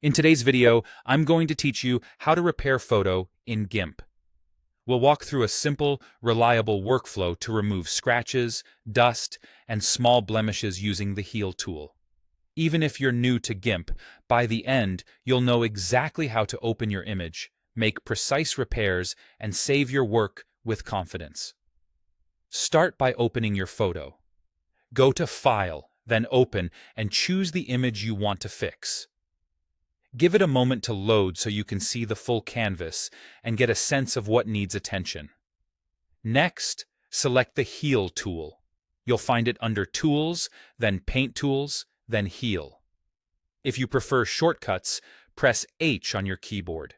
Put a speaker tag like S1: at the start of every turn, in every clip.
S1: In today's video, I'm going to teach you how to repair photo in GIMP. We'll walk through a simple, reliable workflow to remove scratches, dust, and small blemishes using the Heal tool. Even if you're new to GIMP, by the end, you'll know exactly how to open your image, make precise repairs, and save your work with confidence. Start by opening your photo. Go to File, then Open, and choose the image you want to fix. Give it a moment to load so you can see the full canvas and get a sense of what needs attention. Next, select the Heal tool. You'll find it under Tools, then Paint Tools, then Heal. If you prefer shortcuts, press H on your keyboard.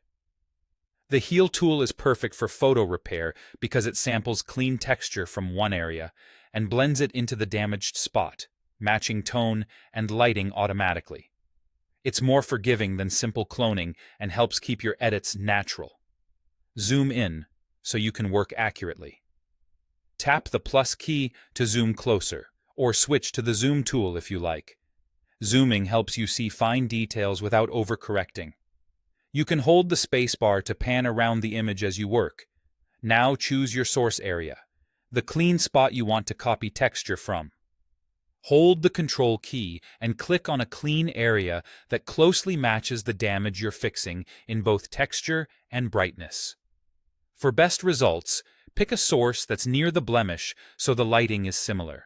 S1: The Heal tool is perfect for photo repair because it samples clean texture from one area and blends it into the damaged spot, matching tone and lighting automatically. It's more forgiving than simple cloning and helps keep your edits natural. Zoom in so you can work accurately. Tap the plus key to zoom closer, or switch to the zoom tool if you like. Zooming helps you see fine details without overcorrecting. You can hold the spacebar to pan around the image as you work. Now choose your source area, the clean spot you want to copy texture from. Hold the Control key and click on a clean area that closely matches the damage you're fixing in both texture and brightness. For best results, pick a source that's near the blemish so the lighting is similar.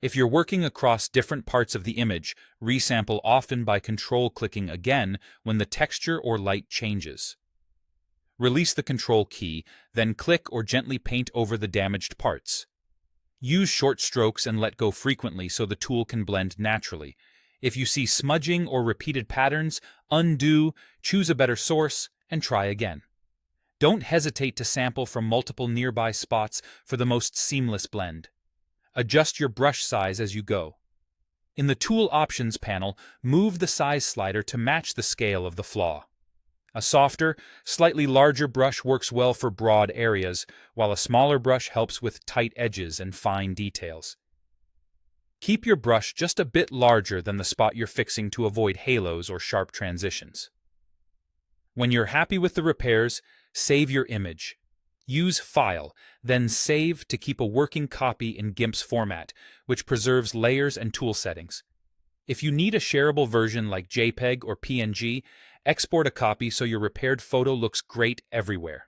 S1: If you're working across different parts of the image, resample often by Control-clicking again when the texture or light changes. Release the Control key, then click or gently paint over the damaged parts. Use short strokes and let go frequently so the tool can blend naturally. If you see smudging or repeated patterns, undo, choose a better source, and try again. Don't hesitate to sample from multiple nearby spots for the most seamless blend. Adjust your brush size as you go. In the Tool Options panel, move the size slider to match the scale of the flaw. A softer, slightly larger brush works well for broad areas, while a smaller brush helps with tight edges and fine details. Keep your brush just a bit larger than the spot you're fixing to avoid halos or sharp transitions. When you're happy with the repairs, save your image. Use File, then Save to keep a working copy in GIMP's format, which preserves layers and tool settings. If you need a shareable version like JPEG or PNG, export a copy so your repaired photo looks great everywhere.